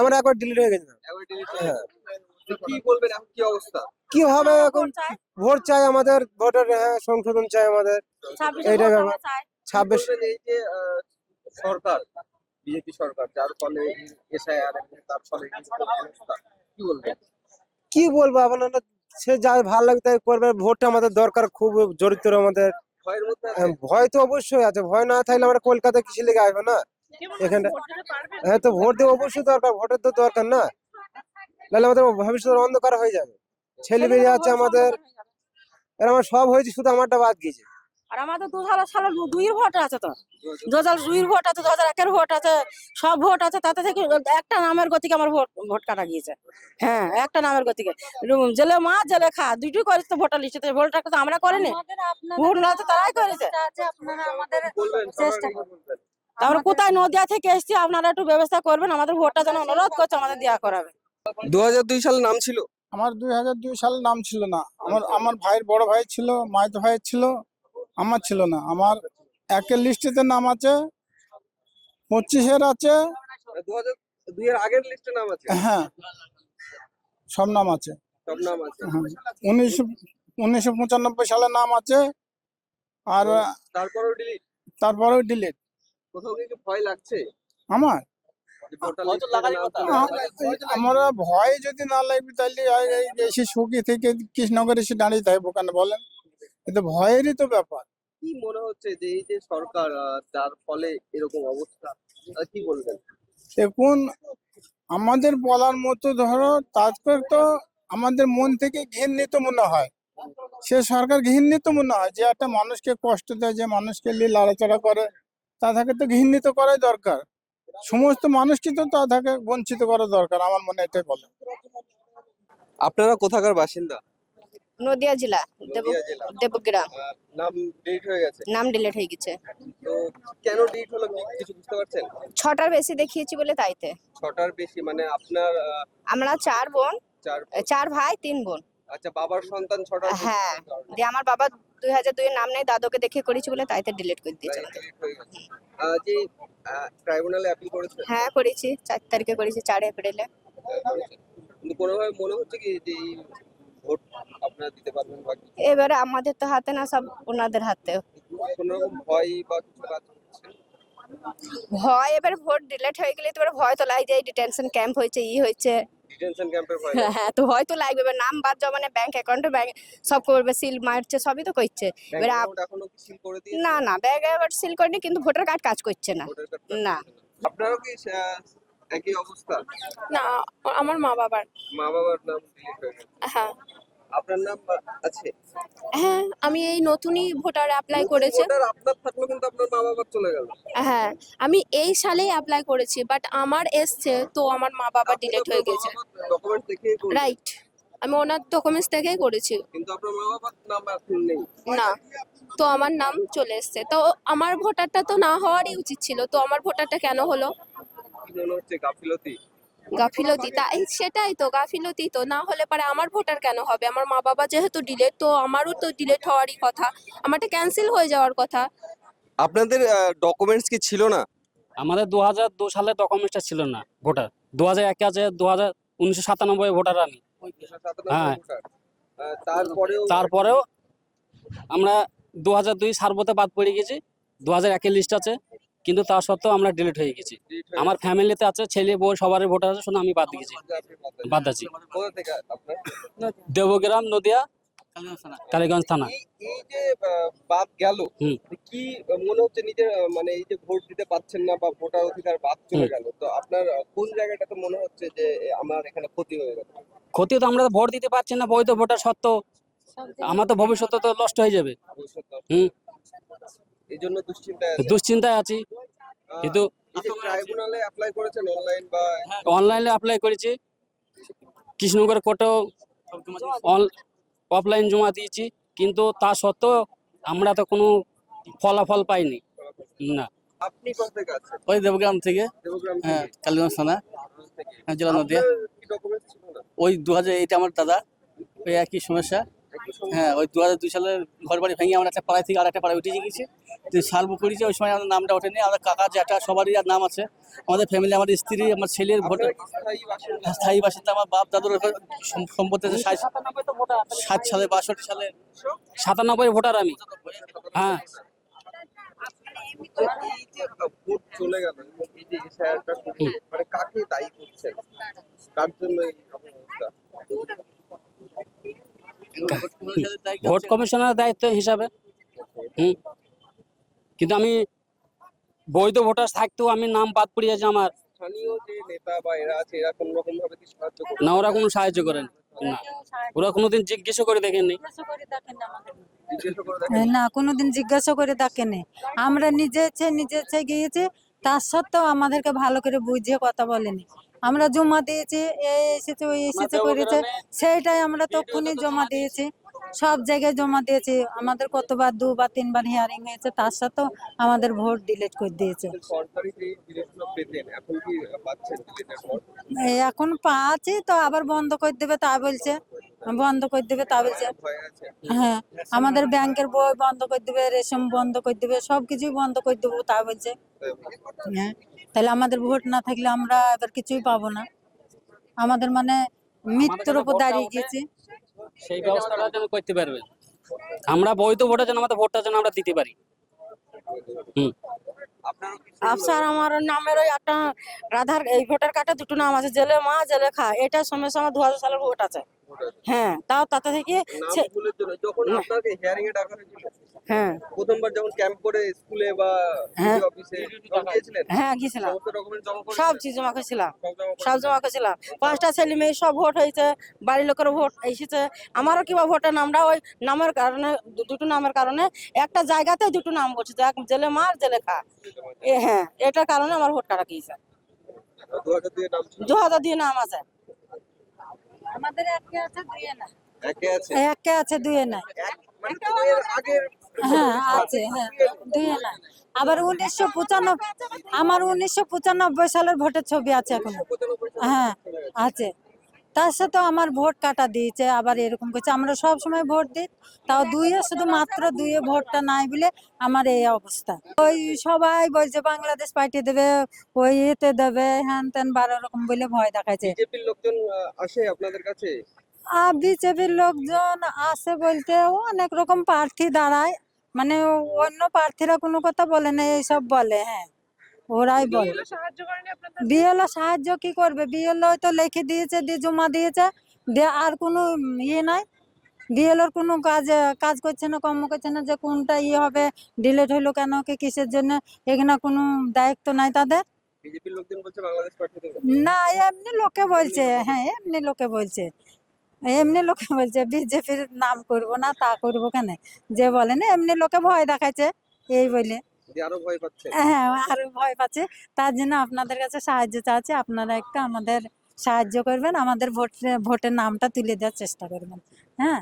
আমার একবার ডিলিট হয়ে গেছে। একবার delete হয়ে হ্যাঁ। গেছে। তো কি বলবেন এখন কি অবস্থা? কি হবে এখন? ভোট চাই আমাদের, ভোটের সংশোধন চাই আমাদের, এইটা ব্যাপার। কি 26 বলবেন এই যে সরকার, বিজেপি সরকার, যার ফলে এসআইআর তার ফলে এই যে অবস্থা, কি বলবেন? কি বলবো আপনারা, সে যা ভালো লাগে তাই করবে। ভোটটা আমাদের দরকার, খুব জড়িত আমাদের। ভয়ের মধ্যে আছে? ভয় তো অবশ্যই আছে, ভয় না থাকলে আমরা কলকাতা কিসে লেগে আসবো না এখানটা। হ্যাঁ, তো ভোট দেওয়া অবশ্যই দরকার, ভোটের তো দরকার না, নাহলে আমাদের ভবিষ্যৎ অন্ধকার হয়ে যাবে। ছেলে মেয়ে আছে আমাদের, এর আমার সব হয়েছে, শুধু আমারটা বাদ গিয়েছে। আর আমাদের 2000 সালের 2 ভোট আছে, তো 2002 ভোট আছে, 2001 ভোট আছে, সব ভোট আছে। তাতে থেকে একটা নামের গতিকে আমার ভোট কাটা গিয়েছে। হ্যাঁ, একটা নামের গতিকে জেলে মা জেলে খা দুটোই করেছে ভোটার লিস্টে। ভোটটা তো আমরা করিনি, ভোট না তো তারাই করেছে। আমরা কোথায় নদিয়া থেকে এসেছি, আপনারা একটু ব্যবস্থা করবেন, আমাদের ভোটটা যেন অনুরোধ করছে আমাদের দেওয়া করাবে। 2002 সালে নাম ছিল? আমার 2002 সালে নাম ছিল না। আমার ভাইয়ের বড় ভাই ছিল, মাইতো ভাইয়ের ছিল, আমার ছিল না। আমার একের লিস্টেতে নাম আছে, 25-এর আছে। 2002 এর আগের লিস্টে নাম আছে? হ্যাঁ, সব নাম আছে। সব নাম আছে। হ্যাঁ, 1995 সালে নাম আছে। আর তারপরেও ডিলিট? তারপরেও ডিলিট। কোথাও কি ভয় লাগছে? আমার যে ভোটার লিস্টে নাম চলে গেছে? আমরা ভয় যদি না লাগবে তাহলে এসে সুখী থেকে কৃষ্ণনগরে এসে দাঁড়িয়ে থাকবো কেন বলেন? এটা ভয়েরই তো ব্যাপার। কি মনে হচ্ছে যে এই যে সরকার যার ফলে এরকম অবস্থা, কি বলবেন? দেখুন, আমাদের বলার মতো ধরো তারপর তো আমাদের মন থেকে ঘৃণিত মনে হয়। সে সরকার ঘৃণিত মনে হয় যে একটা মানুষকে কষ্ট দেয়, যে মানুষকে নিয়ে লাড়াচাড়া করে, তা থেকে তো ঘৃণিত করাই দরকার। সমস্ত মানুষকে তো তা থেকে বঞ্চিত করা দরকার, আমার মনে এটাই বলে। আপনারা কোথাকার বাসিন্দা? নদিয়া জেলা, নদিয়া জেলা। দেবগ্রাম। নাম ডিলিট হয়ে গেছে? নাম ডিলিট হয়ে গেছে। তো কেন ডিলিট হলো কিছু বুঝতে পারছেন? 6টার বেশি দেখিয়েছি বলে তাইতে। 6টার বেশি মানে আপনার আমরা 4 বোন, 4? 4 ভাই 3 বোন। আচ্ছা, বাবার সন্তান 6টার বেশি? হ্যাঁ, দিয়ে আমার বাবা 2002 এর নাম নেই, দাদুকে দেখে করেছি বলে তাইতে ডিলিট করে দিয়েছে। ডিলিট হয়ে গেছে। যে ট্রাইব্যুনালে অ্যাপিল করেছে? হ্যাঁ, করেছি, 4 তারিখে করেছি, 4 এপ্রিলে। কিন্তু কোনোভাবে মনে হচ্ছে কি যে এই ভোট আপনারা দিতে পারবেন বা কিছু? এবারে আমাদের তো হাতে না, সব ওনাদের হাতে। কোনো রকম ভয় বা কিছু কাজ করছে? ভয়, এবার ভোট ডিলিট হয়ে গেলে তো এবার ভয় তো লাগে, যে ডিটেনশন ক্যাম্প হয়েছে, হয়েছে। ডিটেনশন ক্যাম্পের ভয়? হ্যাঁ, তো ভয় তো লাগবে। এবার নাম বাদ যাওয়া মানে ব্যাংক অ্যাকাউন্টে সব করবে, সিল মারছে, সবই তো করছে। এবার এখনো কি সিল করে দিয়েছে? না না, ব্যাংক এবার সিল করেনি, কিন্তু ভোটার কার্ড কাজ করছে না। ভোটার কার্ড না আপনারও কি একই অবস্থা? না, আমার মা বাবার। মা বাবার নাম ডিলিট হয়ে গেছে? হ্যাঁ আপনার নাম আছে? হ্যাঁ, আমি এই নতুনই ভোটার অ্যাপ্লাই করেছি। ভোটার আপনার থাকলো কিন্তু আপনার মা বাবার চলে গেল। হ্যাঁ, আমি এই সালেই অ্যাপ্লাই করেছি, বাট আমার এসছে তো আমার মা বাবা ডিলিট হয়ে গেছে। ডকুমেন্ট দেখেই করলেন? রাইট, আমি ওনার ডকুমেন্টস দেখেই করেছি। কিন্তু আপনার মা বাবার নাম এখন নেই? না, তো আমার নাম চলে এসছে, তো আমার ভোটারটা তো না হওয়ারই উচিত ছিল, তো আমার ভোটারটা কেন হলো? কি মনে হচ্ছে গাফিলতি? গাফিলতি, তাই সেটাই তো গাফিলতি, তো না হলে পরে আমার ভোটার কেন হবে? আমার মা বাবা যেহেতু ডিলেট, তো আমারও তো ডিলেট হওয়ারই কথা, আমারটা ক্যান্সেল হয়ে যাওয়ার কথা। আপনাদের ডকুমেন্টস কি ছিল না? আমাদের 2002 সালে ডকুমেন্টসটা ছিল না ভোটার। 2001 আছে, 1997 ভোটার আমি। হ্যাঁ। তারপরেও আমরা 2002 সার্বতে বাদ পড়ে গেছি, 2001 লিস্ট আছে, কিন্তু তা সত্ত্বেও আমরা ডিলিট হয়ে গেছি। আমার ফ্যামিলিতে আছে, ছেলে বউ সবারই ভোটার আছে, শুধু আমি বাদ গেছি, বাদ আছি। কোথা থেকে আপনার? দেবগ্রাম, নদিয়া, কালীগঞ্জ থানা। এই যে বাদ গেল, কি মনে হচ্ছে নিজের মানে এই যে ভোট দিতে পাচ্ছেন না বা ভোটার অধিকার বাদ চলে গেল, তো আপনার কোন জায়গাটাতে মনে হচ্ছে যে আমার এখানে ক্ষতি হয়ে গেল? ক্ষতি তো, আমরা ভোট দিতে পারছি না, বৈধ ভোটার সত্ত্বেও আমার তো ভবিষ্যৎ তো নষ্ট হয়ে যাবে। এই জন্য দুশ্চিন্তায় আছি। কিন্তু ট্রাইব্যুনালে অ্যাপ্লাই করেছেন অনলাইন বা? অনলাইনে অ্যাপ্লাই করেছি, কৃষ্ণনগর কোর্টেও অফলাইন জমা দিয়েছি, কিন্তু তা সত্ত্বেও আমরা তো কোনো ফলাফল পাইনি। না। আপনি কোথা থেকে আছেন? ওই দেবগ্রাম থেকে। দেবগ্রাম হ্যাঁ, থেকে? কালীগঞ্জ থানা, জেলা নদিয়া। কি ডকুমেন্টস ছিল না? ওই 2000, এটা আমার দাদা, ওই একই সমস্যা। হ্যাঁ, ওই 2002 সালে ঘর বাড়ি ভেঙে আমরা একটা পাড়ায় থেকে আর একটা পাড়ায় উঠে গেছি, সাল বুক করেছি, ওই সময় আমাদের নামটা ওঠেনি। আমাদের কাকা জ্যাঠা সবারই আর নাম আছে, আমাদের ফ্যামিলি, আমার স্ত্রী, আমার ছেলের ভোট আপনারা কি স্থায়ী বাসিন্দা? স্থায়ী বাসিন্দা। আমার বাপ দাদুর সম্পত্তি আছে 60 সালে 62 সালে। 97 ভোটার আমি। হ্যাঁ, তো এই যে ভোট চলে গেল এবং এই যে এসআইআরটা শুরু, মানে কাকে দায়ী করছেন, কার জন্য এই অবস্থা? ভোট কমিশনের দায়িত্ব হিসাবে। কিন্তু আমি বৈধ ভোটার থাকতেও আমি নাম বাদ পড়িয়েছে আমার। স্থানীয় যে নেতা বা এরা আছে, এরা কোন রকম ভাবে কি সাহায্য করে? না, ওরা কোনো সাহায্য করেন না, ওরা কোনোদিন জিজ্ঞেস করে দেখেননি। জিজ্ঞেস করে দেখেন? না, কোনোদিন জিজ্ঞাসা করে ডাকেনি। আমরা নিজে ইচ্ছে গিয়েছি, তার সত্ত্বেও আমাদেরকে ভালো করে বুঝিয়ে কথা বলেনি। আমরা জমা দিয়েছি, এই এসেছে ওই এসেছে করেছে, সেইটাই আমরা তখনই জমা দিয়েছি, সব জায়গায় জমা দিয়েছি। আমাদের কতবার 2 বা 3 বার হিয়ারিং হয়েছে, তার সাথেও আমাদের ভোট ডিলিট করে দিয়েছে। সরকারি যে জিনিসগুলো পেতেন এখন কি পাচ্ছেন ডিলিটের পর? এখন পাচ্ছি তো আবার বন্ধ করে দেবে তা বলছে, বন্ধ করে দেবে তা বলছে। ভয় আছে? হ্যাঁ, আমাদের ব্যাংকের বই বন্ধ করে দিবে, রেশন বন্ধ করে দিবে, সবকিছুই বন্ধ করে দেবো তা বলছে। হ্যাঁ, তাহলে আমাদের ভোট না থাকলে আমরা এবার কিছুই পাবো না। আমাদের মানে মৃত্যুর উপর দাঁড়িয়ে গেছি। সেই ব্যবস্থাটা যেন করতে পারবে, আমরা বৈধ ভোটার যেন আমাদের ভোটটা যেন আমরা দিতে পারি। আপনারও কি আফসার আমার নামের ওই একটা রাধার এই ভোটার কার্ডে দুটো নাম আছে, জেলে মা জেলে খা। এটা সময় 2000 সালের ভোট আছে। হ্যাঁ, তাও তাতে থেকে নাম সে- ভুলের জন্য যখন আপনাকে হিয়ারিং এ ডাকা হয়েছিল, হ্যাঁ প্রথমবার যখন ক্যাম্প করে স্কুলে বা হ্যাঁ। অফিসে গিয়েছিলেন, হ্যাঁ গেছিলাম, সমস্ত ডকুমেন্ট জমা করে সব চিজ জমা করেছিলাম, সব জমা করে সব জমা করেছিলাম। 5টা ছেলে মেয়ে সব ভোট হয়েছে, বাড়ির লোকেরও ভোট এসেছে। আমারও কিবা ভোটের নামটা ওই নামের কারণে, দুটো নামের কারণে একটা জায়গাতে দুটো নাম করছে, জেলে মা আর জেলে খা। হ্যাঁ, এটার কারণে আমার ভোট কাটা গিয়েছে। 2000 দিয়ে নাম ছিল। 2000 দিয়ে নাম আছে। আমাদের একে আছে দুয়ে না, একে আছে একে আছে দুয়ে নাই। মানে তো এর আগের হ্যাঁ আছে, হ্যাঁ দুয়ে না। আবার 1995, আমার 1995 সালের ভোটের ছবি আছে এখনো। হ্যাঁ আছে, তার সাথে আমার ভোট কাটা দিয়েছে। আবার এরকম করছে, আমরা সব সময় ভোট দিই, তাও দুইয়ে শুধু মাত্র দুইয়ে ভোটটা নাই বলে আমার এই অবস্থা। ওই সবাই বলছে বাংলাদেশ পার্টি দেবে, ওই এতে দেবে, হ্যান ত্যান 12 রকম বলে ভয় দেখাচ্ছে। বিজেপির লোকজন আসে আপনাদের কাছে? আর বিজেপির লোকজন আসে বলতে অনেক রকম প্রার্থী দাঁড়ায়, মানে অন্য প্রার্থীরা কোনো কথা বলে না, এইসব বলে। হ্যাঁ, ওরাই বলে। বিএলও সাহায্য কি করবে? বিএলও তো লিখে দিয়েছে, দিয়ে জমা দিয়েছে, দিয়ে আর কোনো ইয়ে নাই। বিএলওর কোনো কাজ করছে না, কর্ম করছে না, যে কোনটা ইয়ে হবে, ডিলেট হইলো কেন, কি কিসের জন্য, এখানে কোনো দায়িত্ব নাই তাদের। বিজেপির লোকজন বলছে বাংলাদেশ পার্টি দেবে। না, এমনি লোকে বলছে। হ্যাঁ, এমনি লোকে বলছে, এমনি লোকে বলছে বিজেপির নাম করব না, তা করব কেন, যে বলে না এমনি লোকে ভয় দেখাচ্ছে এই বলে। যে আরো ভয় পাচ্ছেন? হ্যাঁ, আরো ভয় পাচ্ছে। তার জন্য আপনাদের কাছে সাহায্য চাচ্ছি, আপনারা একটু আমাদের সাহায্য করবেন, আমাদের ভোটের নামটা তুলে দেওয়ার চেষ্টা করবেন। হ্যাঁ।